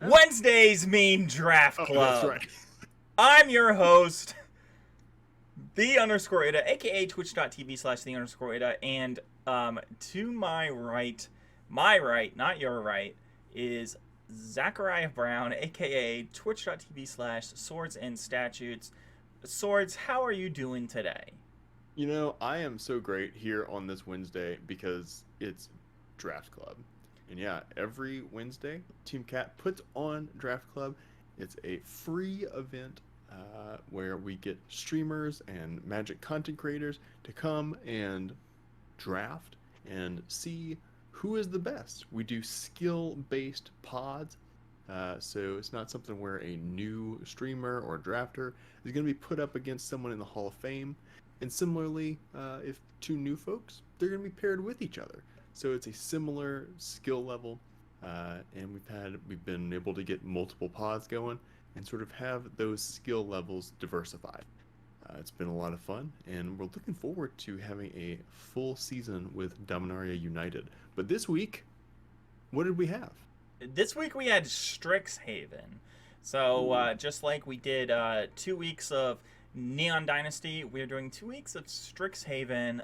Wednesdays mean draft Oh, that's club. right. I'm your host, the_Ida, aka twitch.tv/the_Ida, and to my right, not your right, is Zachariah Brown, aka twitch.tv/swords and statutes. Swords, how are you doing today? I am so great here on this Wednesday because it's Draft Club. And yeah, every Wednesday, Team Cat puts on Draft Club. It's a free event where we get streamers and Magic content creators to come and draft and see who is the best. We do skill-based pods. So it's not something where a new streamer or drafter is going to be put up against someone in the Hall of Fame. And similarly, if two new folks, they're going to be paired with each other. So it's a similar skill level, and we've been able to get multiple pods going and sort of have those skill levels diversified. It's been a lot of fun, and we're looking forward to having a full season with Dominaria United. But this week, what did we have? This week we had Strixhaven. So just like we did 2 weeks of Neon Dynasty, we're doing 2 weeks of Strixhaven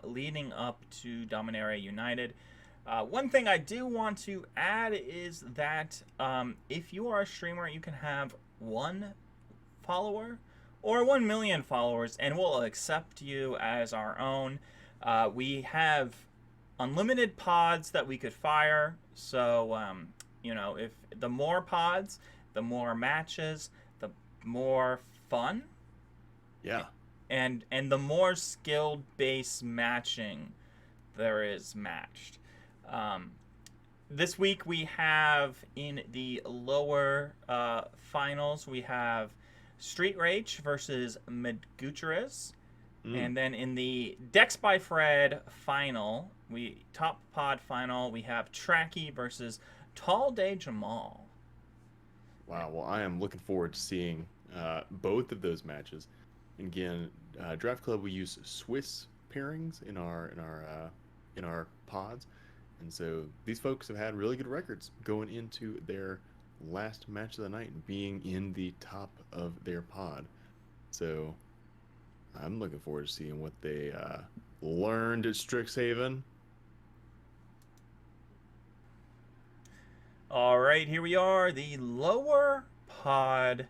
leading up to Dominaria United. One thing I do want to add is that if you are a streamer, you can have 1 follower or 1 million followers, and we'll accept you as our own. We have unlimited pods that we could fire, so if the more pods, the more matches, the more fun. Yeah. And the more skill based matching there is matched. This week we have in the lower finals, we have Street Rage versus Meguteres. And then in the Dex by Fred final, top pod final, we have Trachy versus Tall Day Jamal. Wow. Well, I am looking forward to seeing both of those matches. Again, Draft Club, we use Swiss pairings in our pods, and so these folks have had really good records going into their last match of the night and being in the top of their pod. So I'm looking forward to seeing what they learned at Strixhaven. All right, here we are, the lower pod.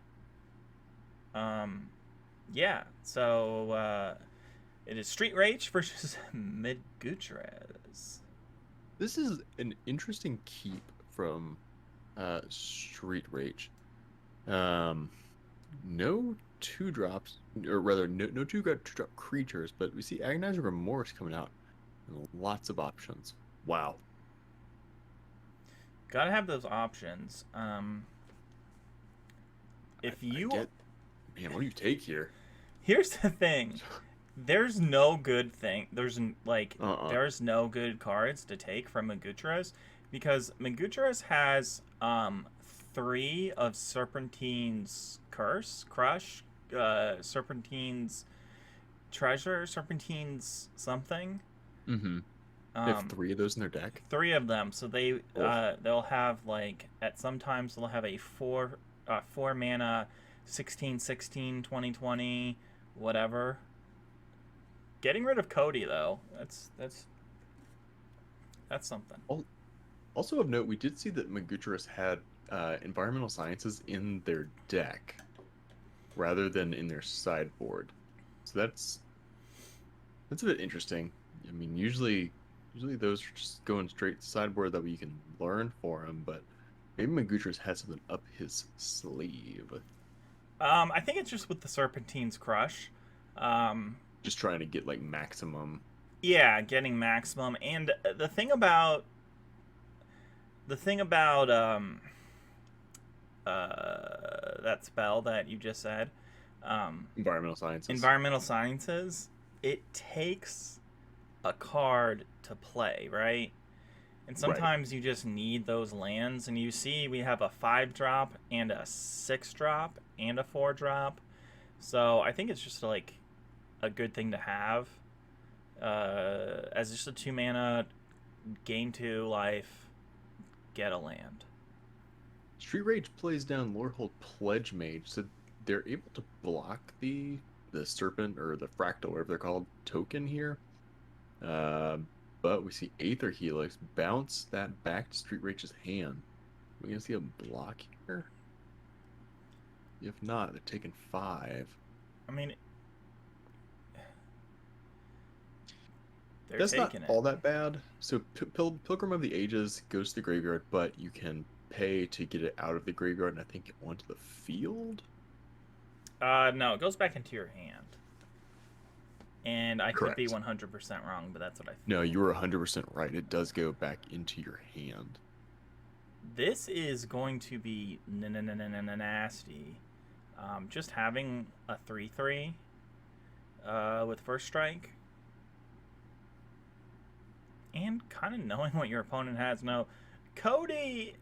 Yeah, so it is Street Rage versus Meguteres. This is an interesting keep from Street Rage. No 2-drops, or rather, no 2-drop creatures, but we see Agonizer Remorse coming out. And lots of options. Wow. Gotta have those options. Man, what do you take here? Here's the thing. There's no good thing. There's no good cards to take from Meguteres, because Meguteres has 3 of Serpentine's Crush, Serpentine's Treasure, Serpentine's something. Mm-hmm. They have 3 of those in their deck. 3 of them. So they'll have sometimes they'll have a 4 mana 16/16 20/20 whatever. Getting rid of Cody though, that's something. Also of note, we did see that Meguteres had environmental sciences in their deck rather than in their sideboard. So that's a bit interesting. I mean, usually those are just going straight to sideboard that we can learn for him, but maybe Meguteres has something up his sleeve. I think it's just with the Serpentine's Crush. Just trying to get maximum. Yeah, getting maximum. And the thing about that spell that you just said, Environmental Sciences, it takes a card to play, right? And sometimes you just need those lands, and you see we have a 5-drop and a 6-drop and a 4-drop. So I think it's just a good thing to have as just a 2 mana, gain 2 life, get a land. It's Street Rage plays down Lorehold Pledge Mage, so they're able to block the Serpent or the Fractal, whatever they're called, token here. Uh, but we see Aether Helix bounce that back to Street Rage's hand. We're gonna see a block here. If not, they're taking 5. I mean, they're That's not taking all that bad. So Pilgrim of the Ages goes to the graveyard, but you can pay to get it out of the graveyard and I think onto the field. No, it goes back into your hand. And I could be Correct. 100% wrong, but that's what I think. No, you were 100% right. It does go back into your hand. This is going to be nasty. Just having a 3/3 with first strike. And kind of knowing what your opponent has. No, Cody...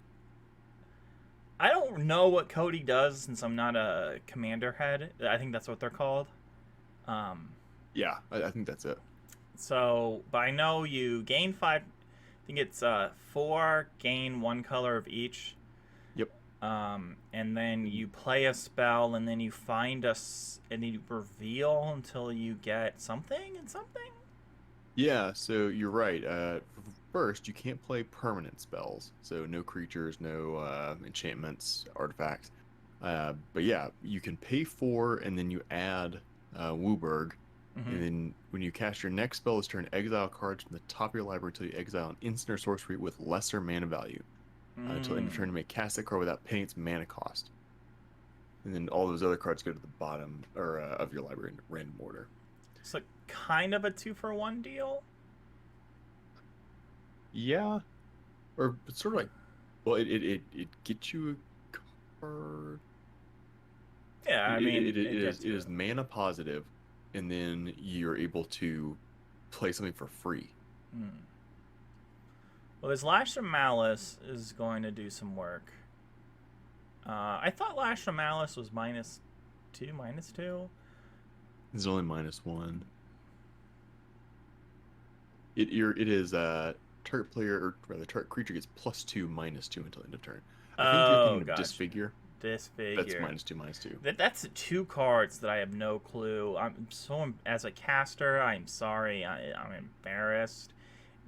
I don't know what Cody does since I'm not a commander head. I think that's what they're called. Yeah, I think that's it. So, but I know you gain 5. I think it's 4, gain 1 color of each. Yep. And then you play a spell, and then you find and you reveal until you get something and something. Yeah, so you're right. First, you can't play permanent spells, so no creatures, no enchantments, artifacts. But yeah, you can pay 4, and then you add Wooburg. And then when you cast your next spell this turn, exile cards from the top of your library until you exile an instant or sorcery with lesser mana value. Until end of turn, you may cast that card without paying its mana cost. And then all those other cards go to the bottom of your library in random order. So kind of a 2-for-1 deal. Yeah, or it's sort of like, well, it gets you a card. Yeah, I mean, it is mana positive, and then you're able to play something for free. Well, this Lash of Malice is going to do some work. I thought Lash of Malice was -2, -2. It's only -1. It is target player, or rather target creature gets +2, -2 until end of turn. I think you're thinking of Disfigure. Disfigure. That's -2, -2. That's 2 cards that I have no clue. As a caster, I'm sorry. I'm embarrassed.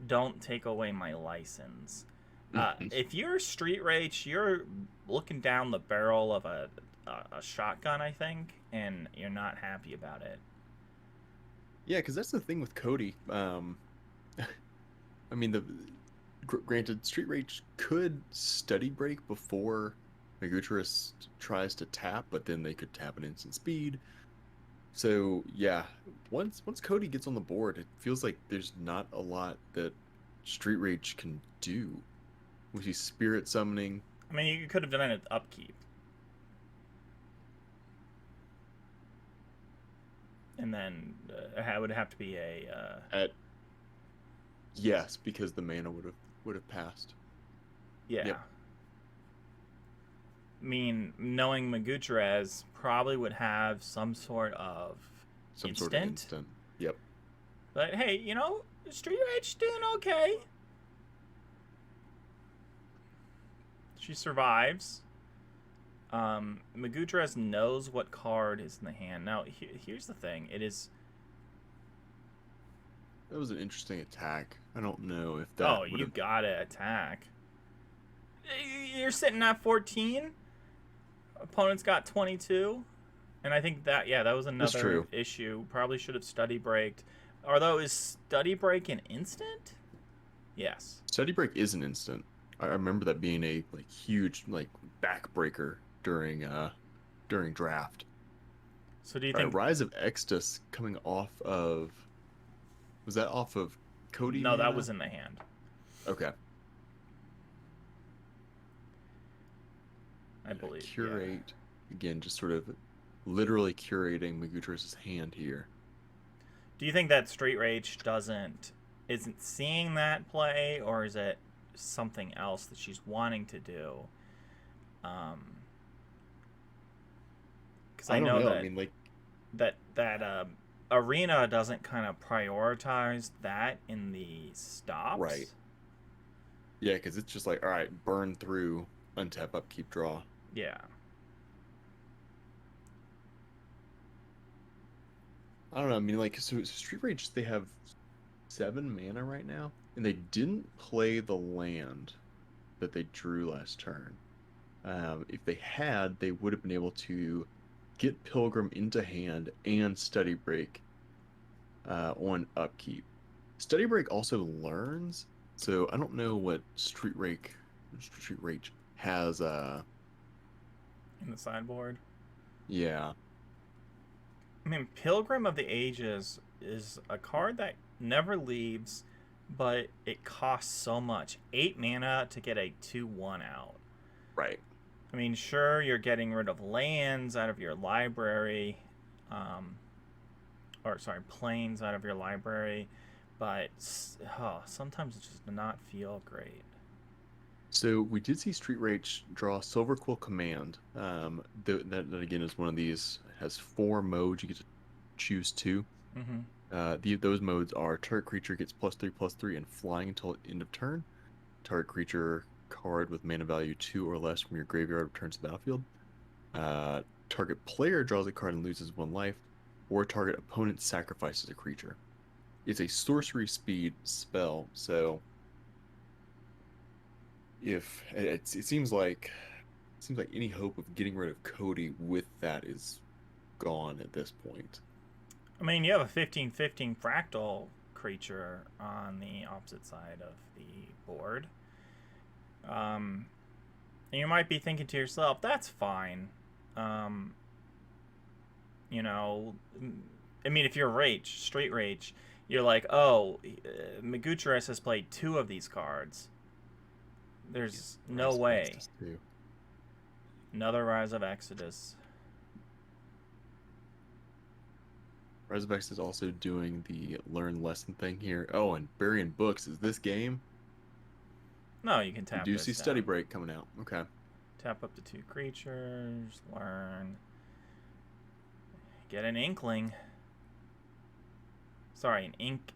Don't take away my license. If you're Street Rage, you're looking down the barrel of a shotgun, I think, and you're not happy about it. Yeah, because that's the thing with Cody. I mean, granted, Street Rage could study break before Magutris tries to tap, but then they could tap at instant speed. So yeah, once Cody gets on the board, it feels like there's not a lot that Street Rage can do. We see Spirit Summoning. I mean, you could have done it at upkeep. And then it would have to be a... Yes, because the mana would have passed. Yeah. Yep. I mean, knowing Magutris probably would have some sort of instant. Yep. But hey, Street Rage doing okay. She survives. Magutris knows what card is in the hand. Now, here's the thing. That was an interesting attack. I don't know if that... Oh, you gotta attack. You're sitting at 14. Opponent's got 22. And I think that was another issue. Probably should have study braked. Although, is study break an instant? Yes. Study break is an instant. I remember that being a huge backbreaker during draft. So do you think Rise of Extus coming off of... Was that off of Cody? No, that was in the hand. Okay. I believe. Curate again, just sort of literally curating Magutris' hand here. Do you think that Street Rage isn't seeing that play, or is it something else that she's wanting to do? Because I know that, I mean, that Arena doesn't kind of prioritize that in the stops. Right. Yeah, because it's just like, all right, burn through untap, upkeep, draw. Yeah. I don't know. I mean, like, so Street Rage, they have 7 mana right now, and they didn't play the land that they drew last turn. If they had, they would have been able to get Pilgrim into hand and Study Break on upkeep. Study Break also learns, so I don't know what Street Rage has. In the sideboard. Yeah, I mean, Pilgrim of the Ages is a card that never leaves, but it costs so much. 8 mana to get a 2/1 out. right. I mean, sure, you're getting rid of lands out of your library, um, or sorry, planes out of your library, but sometimes it just does not feel great. So we did see Street Rage draw Silver Quill Command. That again is one of these. It has 4 modes. You get to choose 2. Mm-hmm. Those modes are target creature gets +3/+3 and flying until end of turn. Target creature card with mana value 2 or less from your graveyard returns to the battlefield. Target player draws a card and loses 1 life, or target opponent sacrifices a creature. It's a sorcery speed spell, so if it seems like any hope of getting rid of Cody with that is gone at this point. I mean, you have a 15/15 fractal creature on the opposite side of the board. And you might be thinking to yourself, that's fine. You know, I mean, if you're Street Rage, you're like, oh, Magucharis has played 2 of these cards. There's no way. Another Rise of Exodus. Rise of X is also doing the learn lesson thing here. Oh, and Burying Books is this game. No, you can tap. You do this see down. Study Break coming out. Okay. Tap up to 2 creatures. Learn. Get an Inkling. Sorry, an Ink.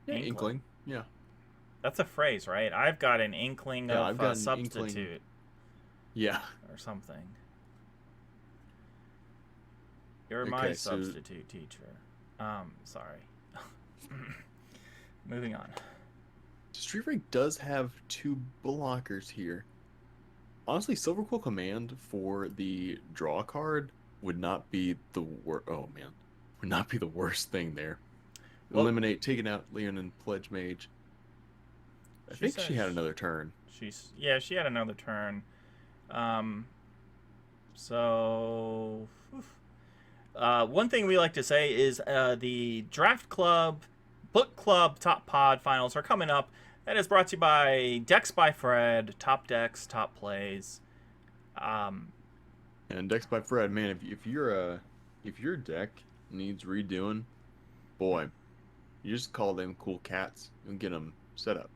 Yeah, Inkling. Yeah. That's a phrase, right? I've got an Inkling of a substitute. Inkling. Yeah. Or something. You're my substitute teacher. Sorry. Moving on. Street Rage does have 2 blockers here. Honestly, Silver Quill Command for the draw card would not be the worst. Oh man, would not be the worst thing there. Well, eliminate, taking out Leonin Pledge Mage. I think she had another turn. She had another turn. So one thing we like to say is the Draft Club, Book Club Top Pod finals are coming up. That is brought to you by Decks by Fred, Top Decks, Top Plays. And Decks by Fred, man, if your deck needs redoing, boy, you just call them cool cats and get them set up.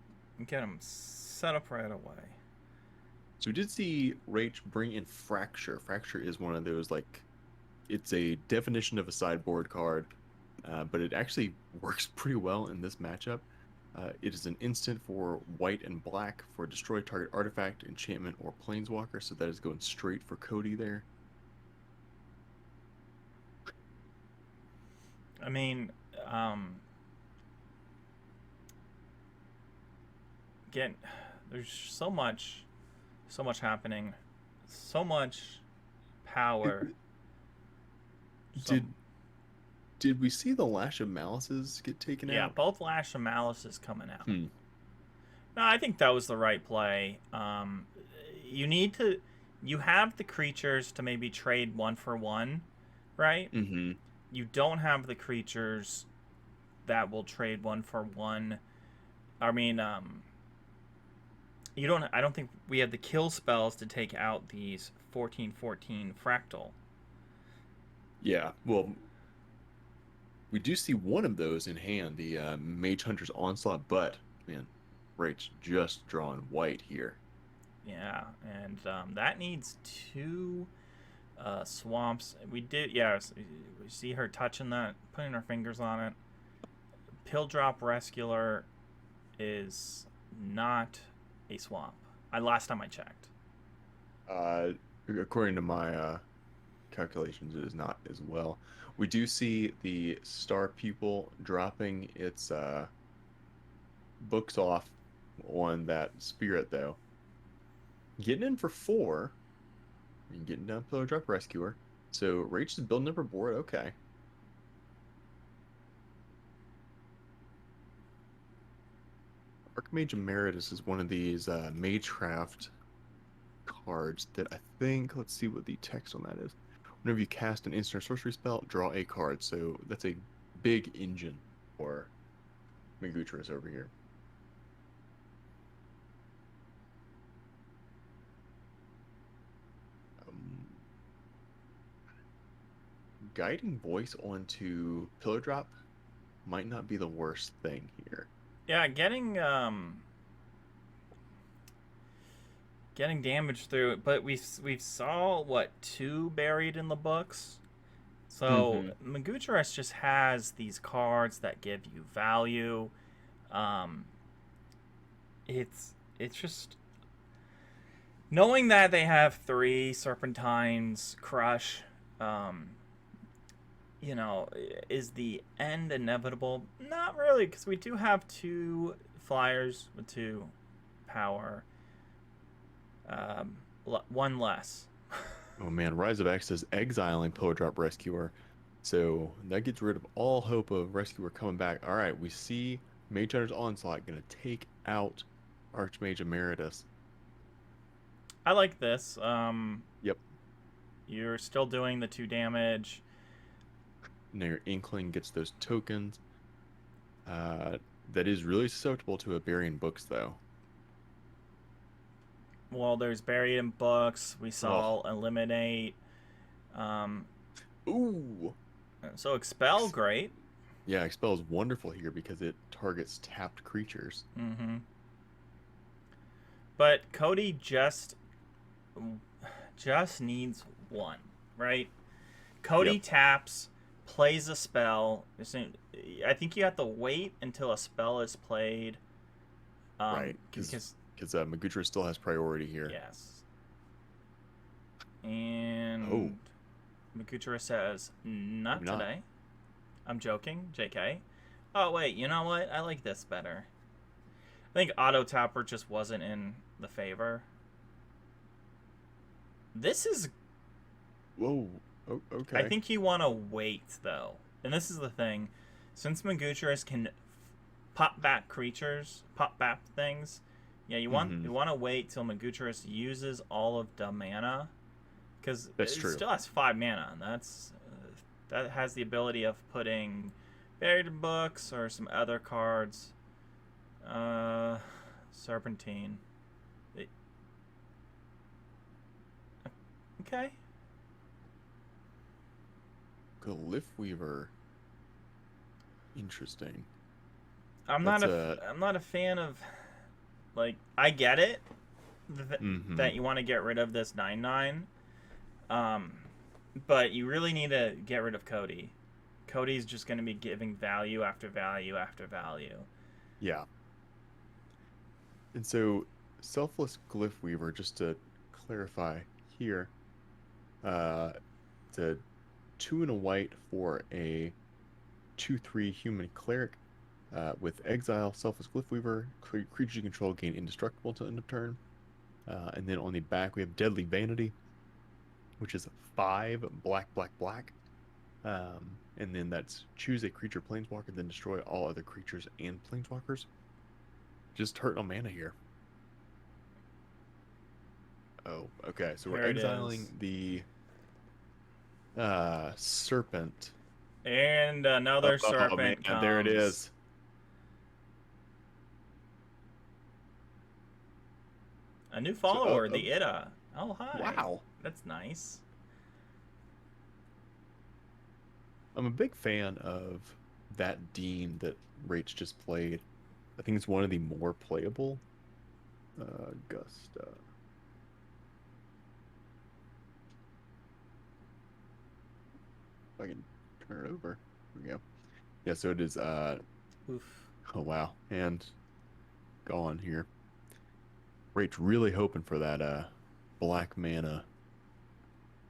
Get them set up right away. So we did see Rach bring in Fracture. Fracture is one of those, like, it's a definition of a sideboard card, but it actually works pretty well in this matchup. It is an instant for white and black for destroy target artifact, enchantment, or planeswalker, so that is going straight for Cody there. I mean, again, there's so much happening, so much power. Did we see the Lash of Malices get taken out? Yeah, both Lash of Malices coming out. No, I think that was the right play. You have the creatures to maybe trade 1 for 1, right? Mm-hmm. You don't have the creatures that will trade 1 for 1. I mean, you don't. I don't think we have the kill spells to take out these 14/14 fractal. Yeah, well, we do see one of those in hand, the Mage Hunter's Onslaught, but, man, Rach just drawing white here. Yeah, and that needs 2 swamps. We see her touching that, putting her fingers on it. Pill Drop Rescuer is not a swamp. Last time I checked. According to my calculations, it is not as well. We do see the star pupil dropping its books off on that spirit, though. Getting in for 4 and getting down Pillar Drop Rescuer. So Rach is building up her board. Okay. Archmage Emeritus is one of these Magecraft cards that I think, let's see what the text on that is. Whenever you cast an instant or sorcery spell, draw a card. So that's a big engine for Magutris over here. Guiding Voice onto Pillar Drop might not be the worst thing here. Yeah, getting damage through it, but we saw what 2 buried in the books. So Magutris just has these cards that give you value. It's just knowing that they have 3 Serpentines Crush. Is the end inevitable? Not really, because we do have 2 flyers with 2 power. 1 less. Oh man, Rise of X is exiling Pillar Drop Rescuer. So that gets rid of all hope of Rescuer coming back. All right, we see Mage Hunter's Onslaught going to take out Archmage Emeritus. I like this. Yep. You're still doing the 2 damage. Now your Inkling gets those tokens. That is really susceptible to a Burying Books, though. Well, there's Buried in Books. We saw Eliminate. Ooh. So Expel, great. Yeah, Expel is wonderful here because it targets tapped creatures. But Cody just needs 1, right? Cody taps, plays a spell. I think you have to wait until a spell is played. Right, because Magutris still has priority here. Yes. And Magutris says, not today. I'm joking, JK. Oh, wait, you know what? I like this better. I think Auto Tapper just wasn't in the favor. This is... Whoa, okay. I think you want to wait, though. And this is the thing. Since Magutris can pop back creatures, pop back things... Yeah, you want to wait till Magutris uses all of the mana, because it still has 5 mana, and that has the ability of putting Buried in Books or some other cards. Serpentine. Okay. Glyph Weaver. Interesting. I'm not a fan of. Like, I get it that you want to get rid of this 9/9, but you really need to get rid of Cody. Cody's just going to be giving value after value after value. Yeah. And so, Selfless Glyph Weaver, just to clarify here, it's a 2 and a white for a 2/3 human cleric. With Exile, Selfless Glyph Weaver, creatures you control gain indestructible until end of turn. And then on the back, we have Deadly Vanity, which is 5 black, black, black. And then that's choose a creature planeswalker, then destroy all other creatures and planeswalkers. Just hurt on mana here. Oh, okay. So we're exiling the Serpent. And another Serpent comes. There it is. A new follower, the Ida. Oh, hi. Wow. That's nice. I'm a big fan of that Dean that Rach just played. I think it's one of the more playable. Gusta. If I can turn it over. There we go. Yeah, so it is. Oof. Oh, wow. And gone here. Rach really hoping for that black mana.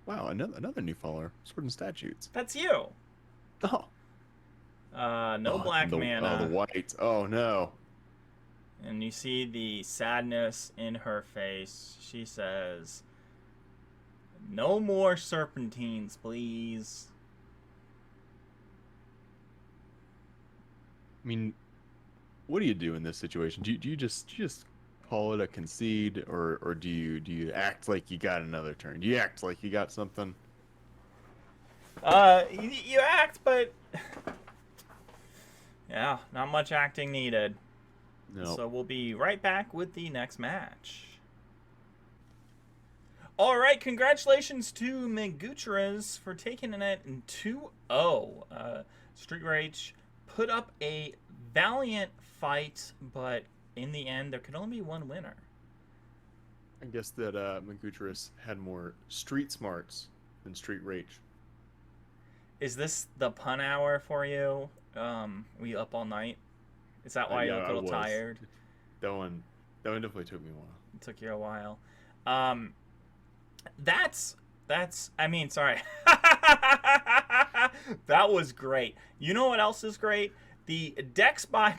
Wow, another new follower. Sword and Statutes. That's you. Oh, No black the mana. white. Oh no. And you see the sadness in her face. She says, "No more serpentines, please." I mean, what do you do in this situation? Do you just call it a concede, or do you act like you got another turn? Do you act like you got something? You act, but yeah, not much acting needed. No. So we'll be right back with the next match. All right, congratulations to Meguteras for taking it in 2-0. Street Rage put up a valiant fight, but in the end, there could only be one winner. I guess that Meguteras had more street smarts than street rage. Is this the pun hour for you? Were you up all night? Is that why you Yeah, look a I little was. tired? That one definitely took me a while. It took you a while. Um, that's I mean, sorry. That was great. You know what else is great? The Dex by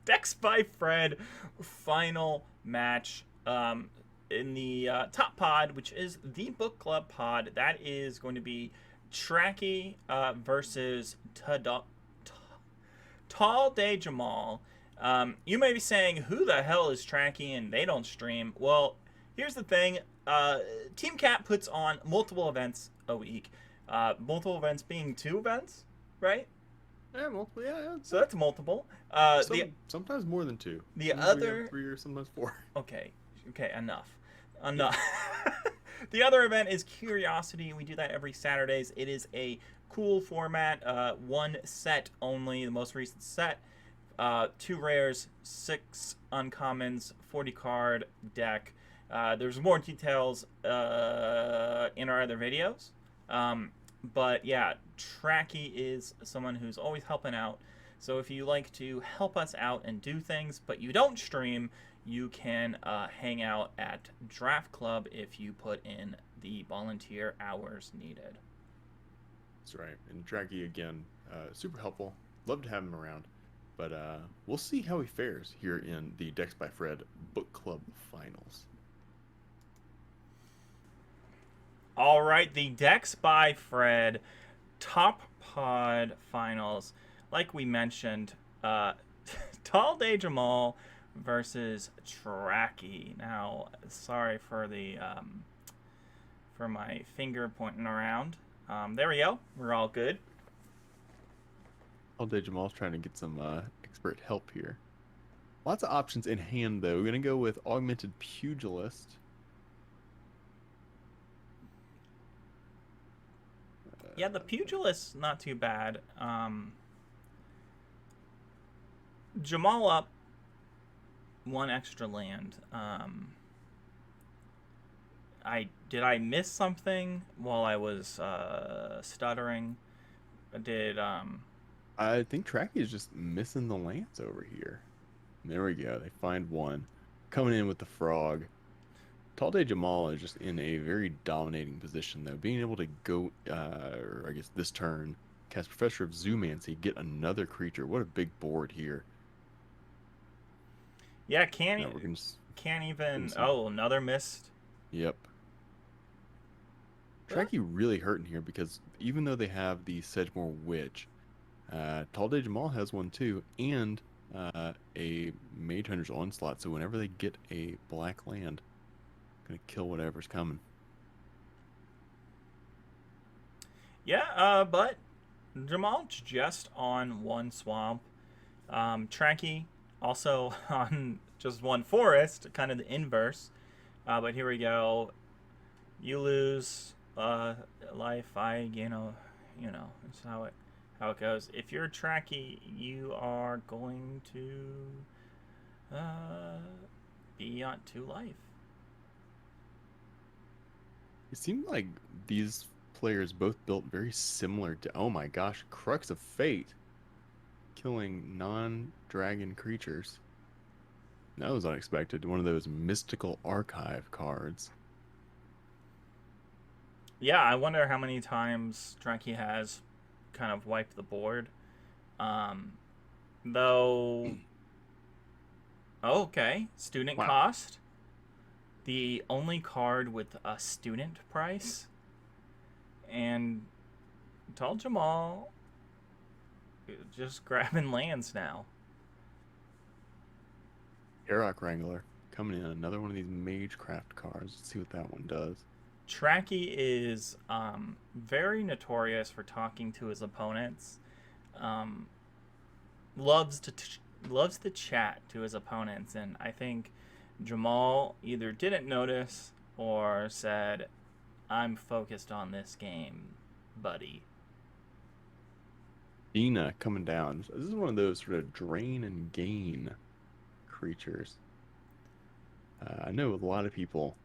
Dex by Fred final match in the top pod, which is the book club pod. That is going to be Trachy versus Tall Day Jamal. You may be saying, who the hell is Trachy and they don't stream? Well, here's the thing. Team Cat puts on multiple events a week. Multiple events being 2 events, right? Yeah, multiple. Yeah. So that's multiple. Sometimes more than 2. The Usually other 3 or sometimes 4. Okay, enough. The other event is Curiosity. We do that every Saturdays. It is a cool format. 1 set only, the most recent set. 2 rares, 6 uncommons, 40 card deck. There's more details in our other videos. But yeah, Trachy is someone who's always helping out. So if you like to help us out and do things, but you don't stream, you can hang out at Draft Club if you put in the volunteer hours needed. That's right. And Trachy, again, super helpful. Love to have him around. But we'll see how he fares here in the Dex by Fred Book Club Finals. All right, the Dex by Fred top pod finals. Like we mentioned, Tall Day Jamal versus Trachy. Now, sorry for the for my finger pointing around. There we go. We're all good. All day Jamal's trying to get some expert help here. Lots of options in hand, though. We're going to go with Augmented Pugilist. Yeah, the Pugilist's not too bad. Jamal up 1 extra land. Did I miss something while I was stuttering? I think Trachy is just missing the lands over here. There we go. They find 1. Coming in with the frog. Tall Day Jamal is just in a very dominating position, though. Being able to go, or I guess this turn, cast Professor of Zoomancy, get another creature. What a big board here. Yeah, can't even. Oh, another missed. Yep. Trachy really hurting here because even though they have the Sedgemoor Witch, Tall Day Jamal has one too, and a Mage Hunter's Onslaught. So whenever they get a black land, gonna kill whatever's coming. Yeah, but Jamal's just on 1 swamp. Trachy also on just 1 forest, kind of the inverse. But here we go. You lose life. It's how it goes. If you're Trachy, you are going to be on 2 life. It seemed like these players both built very similar to, oh my gosh, Crux of Fate, killing non-dragon creatures. That was unexpected. One of those mystical archive cards. Yeah, I wonder how many times Trachy has kind of wiped the board. Um, though, okay, student Wow. cost. The only card with a student price. And Tall Jamal just grabbing lands now. Airlock Wrangler coming in. Another one of these Magecraft cards. Let's see what that one does. Trachy is very notorious for talking to his opponents. Um, loves to chat to his opponents, and I think Jamal either didn't notice or said, "I'm focused on this game, buddy." Dina coming down. This is one of those sort of drain and gain creatures. I know a lot of people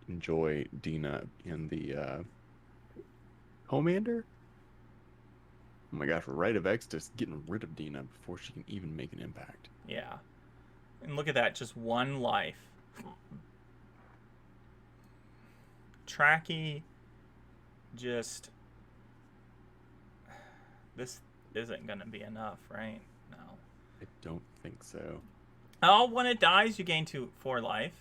enjoy Dina in the Commander. Oh my gosh, Rite of Exodus getting rid of Dina before she can even make an impact. Yeah, and look at that, just one life. Trachy just this isn't gonna be enough, right? No. I don't think so. Oh, when it dies, you gain 4 life.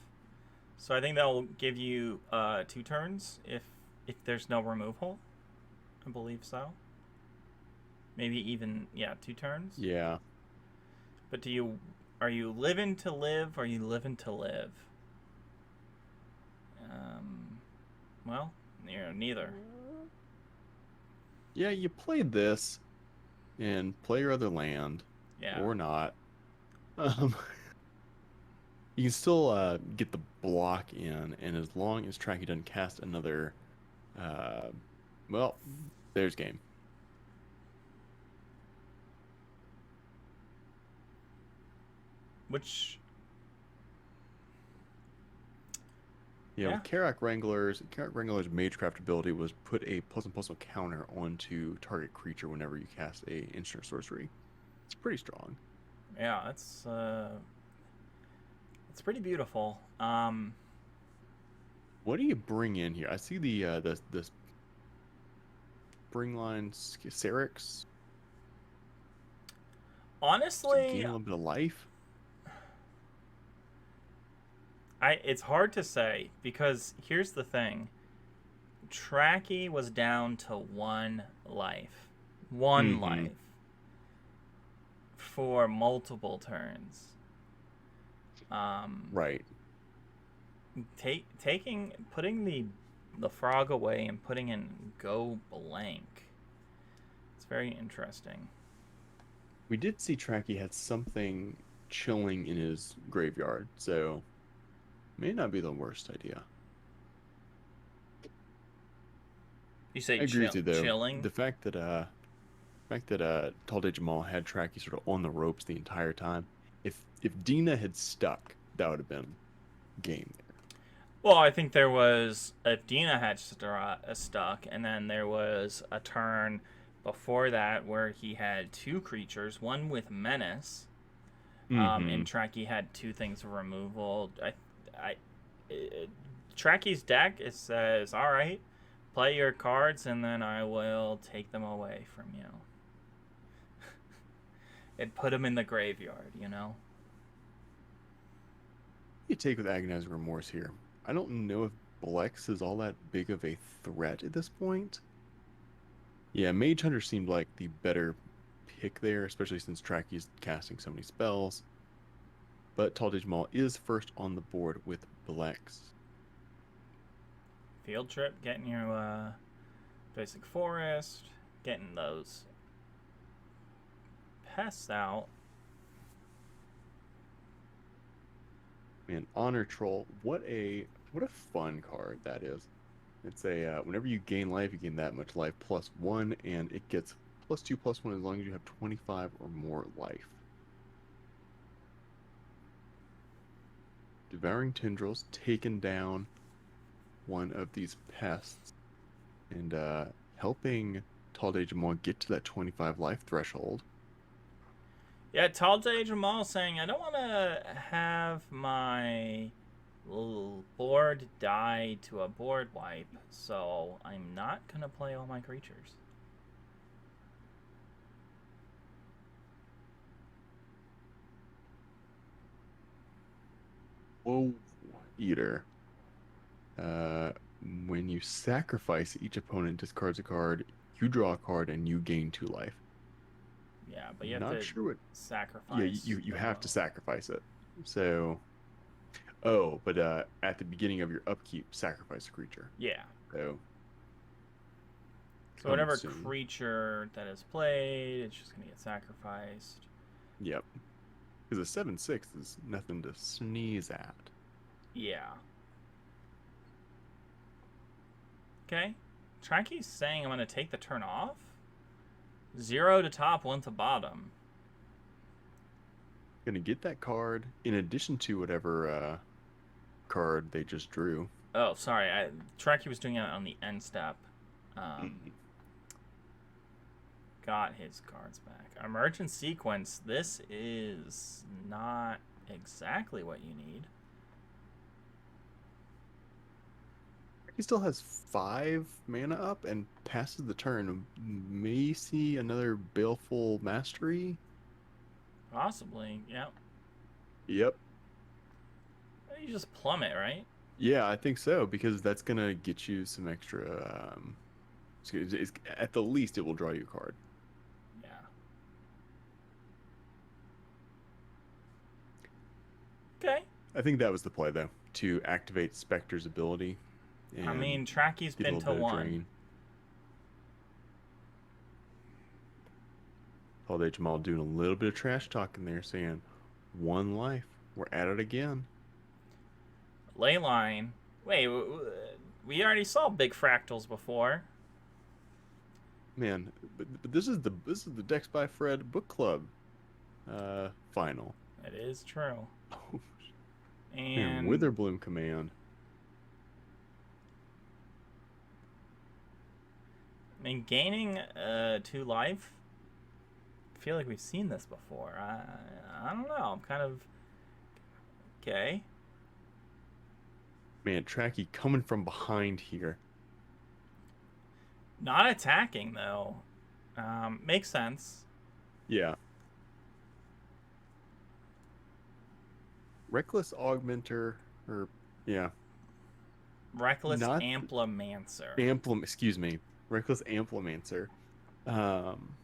So I think that will give you 2 turns if there's no removal. I believe so. Maybe even 2 turns. Yeah. But are you living to live or are you living to live? Well, neither. Yeah, you played this and play your other land. Yeah. Or not. You can still get the block in, and as long as Trachy doesn't cast another, well, there's game. Which Yeah, with Karak Wrangler's Magecraft ability was put a +1/+1 counter onto target creature whenever you cast a instant sorcery. It's pretty strong. Yeah, it's pretty beautiful. What do you bring in here? I see the Springline Syrinx. Honestly, gain a little bit of life. It's hard to say because here's the thing. Trachy was down to 1 life. 1 life. For multiple turns. Right. Putting the frog away and putting in go blank. It's very interesting. We did see Trachy had something chilling in his graveyard, so may not be the worst idea. You say I agree with you, though. chilling? The fact that Tall Day Jamal had Trachy sort of on the ropes the entire time. If Dina had stuck, that would have been game there. Well, I think there was if Dina had stuck, and then there was a turn before that where he had 2 creatures, one with menace. And Trachy had 2 things of removal. Trachy's deck says, all right, play your cards, and then I will take them away from you. And put them in the graveyard, You take with Agonizing Remorse here. I don't know if Blex is all that big of a threat at this point. Yeah, Mage Hunter seemed like the better pick there, especially since Trachy's casting so many spells. But Tall Day Jamal is first on the board with Blex. Field trip, getting your basic forest, getting those pests out. Man, Honor Troll, what a fun card that is. It's a whenever you gain life, you gain that much life +1, and it gets +2/+1 as long as you have 25 or more life. Devouring Tendrils taking down one of these pests and helping Tall Day Jamal get to that 25 life threshold. Yeah, Tall Day Jamal saying, I don't want to have my little board die to a board wipe, so I'm not going to play all my creatures. Whoa, Eater. Uh, when you sacrifice, each opponent discards a card, you draw a card, and you gain 2 life. Yeah, but you have Not to sure what. Yeah, sacrifice you the have to bow. sacrifice it. So, oh, but at the beginning of your upkeep, sacrifice a creature. Yeah. So, So coming whatever soon. creature that is played, it's just going to get sacrificed. Yep. Because a 7/6 is nothing to sneeze at. Yeah. Okay. Trachy's saying I'm going to take the turn off. 0 to top, 1 to bottom. Gonna get that card in addition to whatever card they just drew. Oh, sorry. Trachy was doing it on the end step. Um, got his cards back. Emergent sequence. This is not exactly what you need. He still has 5 mana up and passes the turn. May see another Baleful Mastery. Possibly. Yep. Yep. You just plummet, right? Yeah, I think so because that's gonna get you some extra. At the least, it will draw you a card. Yeah. Okay. I think that was the play though, to activate Spectre's ability. I And mean, Trachy's get a been little to bit of 1. drain. All day Jamal doing a little bit of trash talking there, saying, 1 life. We're at it again. Leyline. Wait, we already saw big fractals before. Man, but this is the Dex by Fred book club final. It is true. Oh, man, And Witherbloom command. I mean, gaining 2 life. I feel like we've seen this before. I don't know. I'm kind of okay. Man, Trachy coming from behind here. Not attacking though. Makes sense. Yeah. Reckless Augmenter, or yeah, Reckless not Amplimancer. excuse me, Reckless Amplimancer. Um,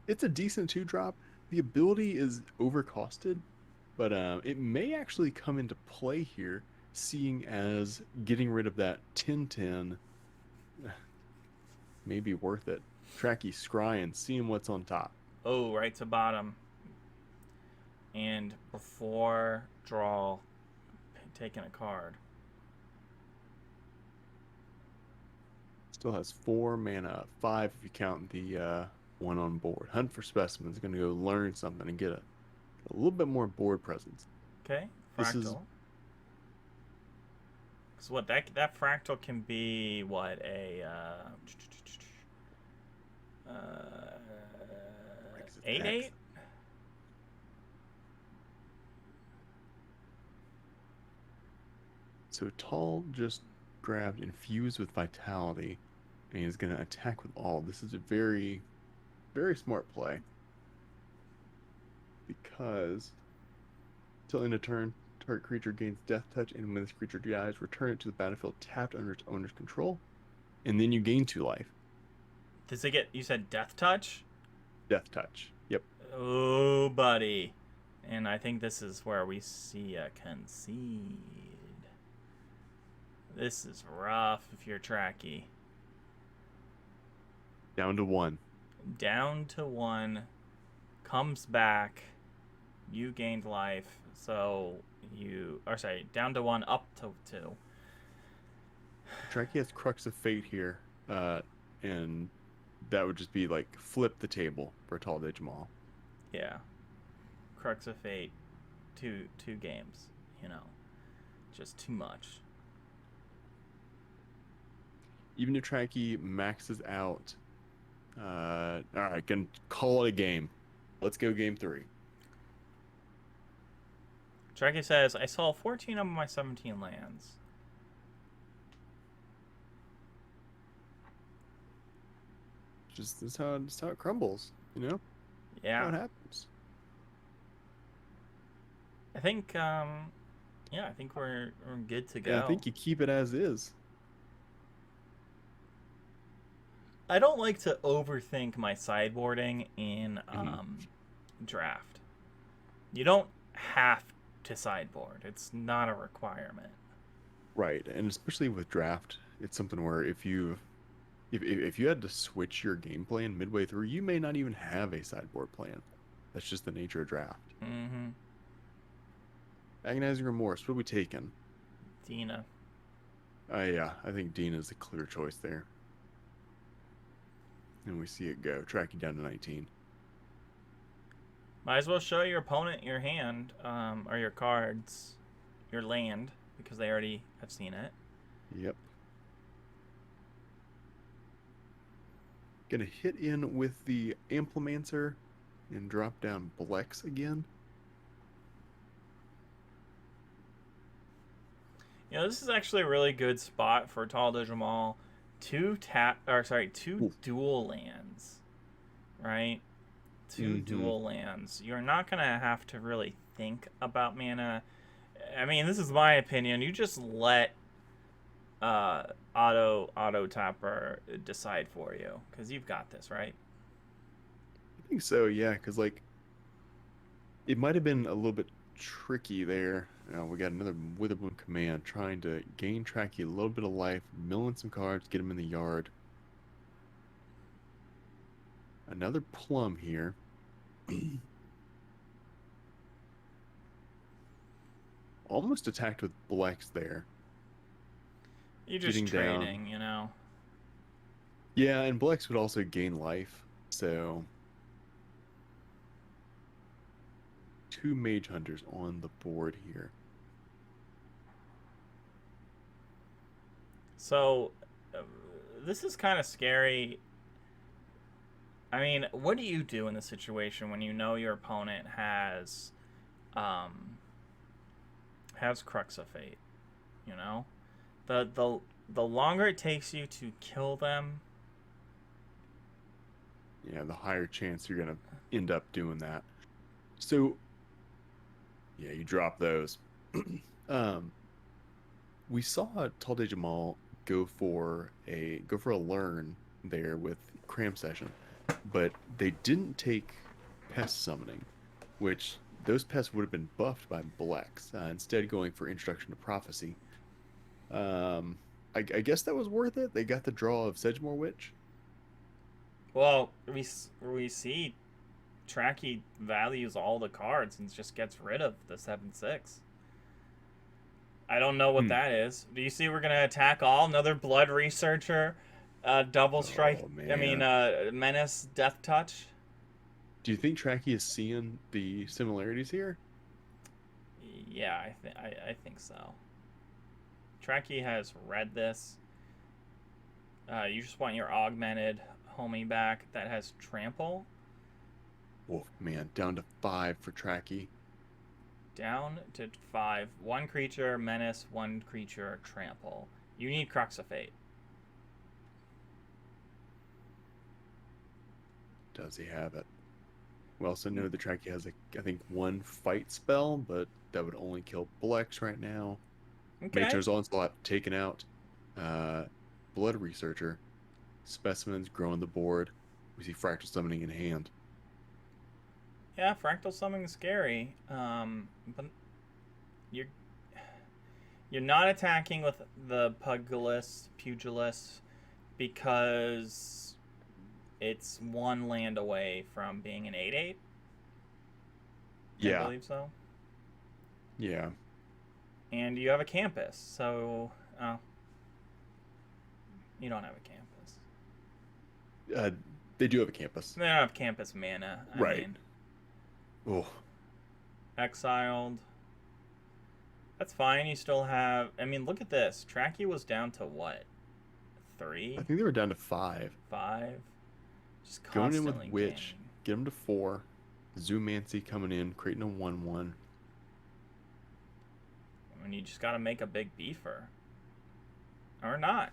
it's a decent 2-drop. The ability is overcosted, but it may actually come into play here, seeing as getting rid of that 10/10 may be worth it. Tracky scrying, seeing what's on top. Oh, right to bottom. And before draw, taking a card. Still has 4 mana, 5 if you count the one on board. Hunt for Specimens. Going to go learn something and get a little bit more board presence. Okay, This is fractal. So what that fractal can be what a 8/8. So Tall just grabbed Infused with Vitality, and he's going to attack with all. This is a very, very smart play. Because till end of turn, target creature gains Death Touch, and when this creature dies, return it to the battlefield tapped under its owner's control, and then you gain 2 life. Does it get? You said Death Touch. Death Touch. Yep. Oh, buddy. And I think this is where we see a concede. This is rough if you're Trachy. Down to 1. Down to 1. Comes back. You gained life. So you... Or sorry, down to 1, up to 2. Trachy has Crux of Fate here, and that would just be like flip the table for Tall Day Jamal. Yeah. Crux of Fate. Two games. You know. Just too much. Even if Trachy maxes out, all right, can call it a game. Let's go game 3. Trachy says, I sold 14 of my 17 lands. Just that's how it crumbles, you know? How Yeah. it happens. I think, yeah, I think we're good to Yeah, I go. think you keep it as is. I don't like to overthink my sideboarding in Mhm. draft. You don't have to sideboard. It's not a requirement. Right, and especially with draft, it's something where if you had to switch your game plan midway through, you may not even have a sideboard plan. That's just the nature of draft. Mm-hmm. Agonizing Remorse, what are we taking? Dina. Yeah, I think Dean is the clear choice there. And we see it go, tracking down to 19. Might as well show your opponent your hand, or your cards, your land, because they already have seen it. Yep. Gonna hit in with the Implementor and drop down Blex again. You know, this is actually a really good spot for Tall Digimal. Two Ooh. dual lands, right? Two Mm-hmm. dual lands. You're not gonna have to really think about mana. I mean, this is my opinion. You just let auto tapper decide for you because you've got this, right? I think so, yeah, because like it might have been a little bit tricky there. We got another Witherbloom command trying to gain Trachy a little bit of life, milling some cards, get him in the yard. Another plum here. Almost attacked with Blex there. You're just Getting down. trading, you know. Yeah, and Blex would also gain life. So two Mage Hunters on the board here. So uh, this is kind of scary. I mean, what do you do in this situation when you know your opponent um, has Crux of Fate? You know, the longer it takes you to kill them, Yeah, the higher chance you're gonna end up doing that. So yeah, you drop those. um, we saw Talde Jamal go for a learn there with Cram Session, but they didn't take pest summoning, which those pests would have been buffed by Blex. Instead, going for Introduction to Prophecy. I guess that was worth it. They got the draw of Sedgemoor Witch. well, we see Trachy values all the cards and just gets rid of the 7/6. I don't know what Hmm. that is. Do you see we're gonna attack all? Another blood researcher, double strike. Oh I mean, man. menace, death touch. Do you think Trachy is seeing the similarities here? Yeah, I think so. Trachy has read this. You just want your augmented homie back that has trample. Oh man, down to 5 for Trachy. Down to 5. One creature, menace, one creature, trample. You need Crux of Fate. Does he have it? We also know that Trachy has, I think, one fight spell, but that would only kill Blex right now. Okay. Matrix Onslaught taken out. Uh, Blood Researcher. Specimens growing the board. We see Fractal Summoning in hand. Yeah, fractal summoning is scary. But you're you're not attacking with the pugilist because it's one land away from being an 8/8. I Yeah, believe so. yeah. And you have a campus, so you don't have a campus. Uh, they do have a campus. They don't have campus mana. I Right. mean, Oh, exiled. That's fine. You still have. I mean, look at this. Trachy was down to what? I 3, think they were down to 5. 5. Just Going in with constantly Witch. gaining. Get them to 4. Zoomancy coming in, creating a 1/1. And you just got to make a big beefer. Or not. I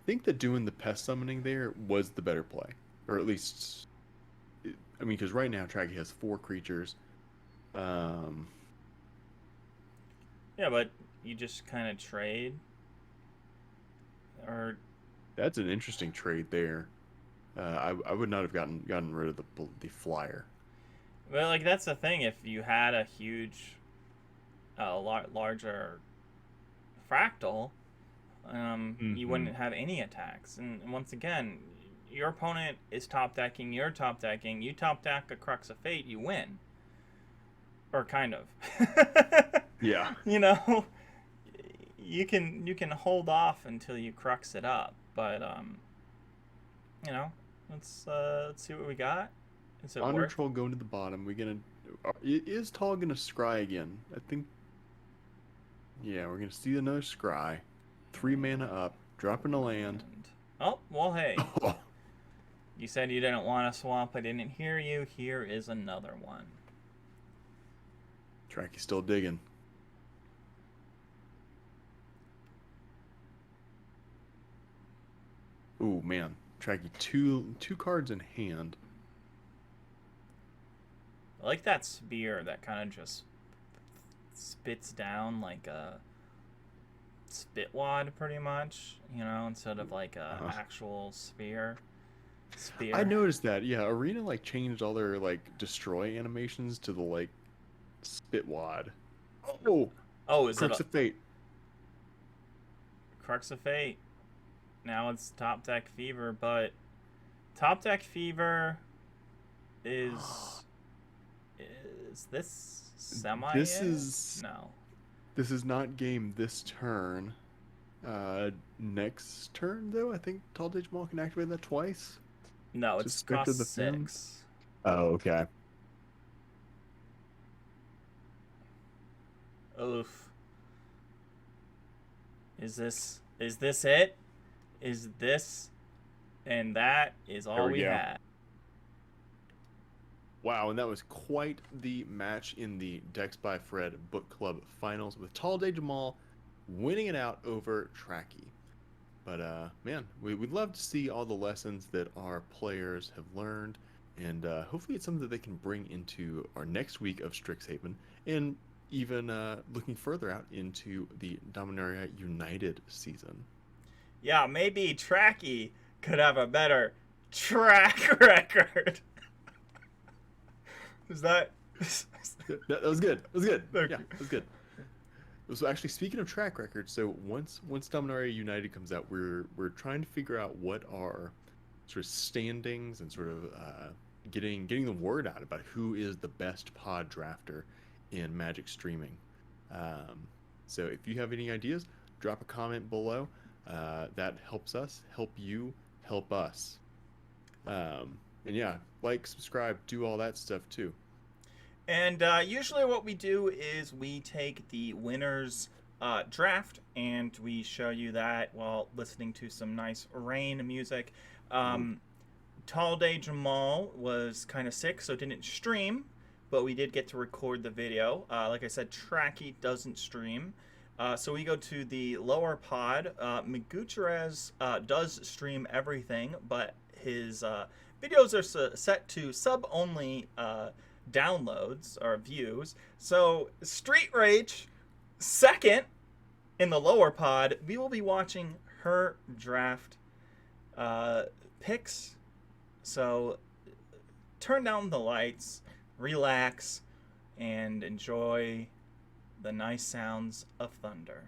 think that doing the pest summoning there was the better play. Or at least, I mean, because right now Trachy has 4 creatures. Yeah, but you just kind of trade. Or That's an interesting trade there. I would not have gotten rid of the flyer. well, like that's the thing. If you had a huge, larger fractal, you Mm-hmm. wouldn't have any attacks. And once again, your opponent is top decking. You're top decking. You top deck a Crux of Fate. You win. Or kind of. Yeah. You know, you can hold off until you crux it up, but you know, let's see what we got. Is it Honor worth? Troll going to the bottom. Is Tall gonna scry again? I think. Yeah, we're gonna see another scry. 3 mana up, dropping a land. And, oh well, hey, you said you didn't want to swamp. I didn't hear you. Here is another one. Tracky's still digging. Ooh man, Trachy two cards in hand. I like that spear that kind of just spits down like a spitwad, pretty much. You know, instead of like a actual spear. I noticed that. Yeah, Arena like changed all their like destroy animations to the like spitwad. Oh, is Crux it of Fate. Crux of Fate? Now it's Top Deck Fever, but Top Deck Fever is this semi? No. This is not game this turn. Next turn though, I think Tall Day Jamal can activate that twice. No, it's cost 6. Oh, okay. Oof. Is this it? Is this and that is all we had. Wow, and that was quite the match in the Dex by Fred Book Club Finals with Tall Day Jamal winning it out over Trachy. But man, we'd love to see all the lessons that our players have learned, and hopefully it's something that they can bring into our next week of Strixhaven, and even looking further out into the Dominaria United season. Yeah, maybe Trachy could have a better track record. Is that? That was good. That was good. Thank Yeah, you. that was good. So actually, speaking of track record, so once Dominaria United comes out, we're trying to figure out what are sort of standings and sort of getting the word out about who is the best pod drafter in Magic streaming. So if you have any ideas, drop a comment below. That helps us help you help us. And yeah, like, subscribe, do all that stuff too. And usually what we do is we take the winner's draft and we show you that while listening to some nice rain music. Tall Day Jamal was kind of sick, so didn't stream, but we did get to record the video. Like I said, Trachy doesn't stream. So we go to the lower pod. Migucherez does stream everything, but his videos are set to sub-only downloads or views. So Street Rage, second in the lower pod. We will be watching her draft picks. So turn down the lights, relax, and enjoy the nice sounds of thunder.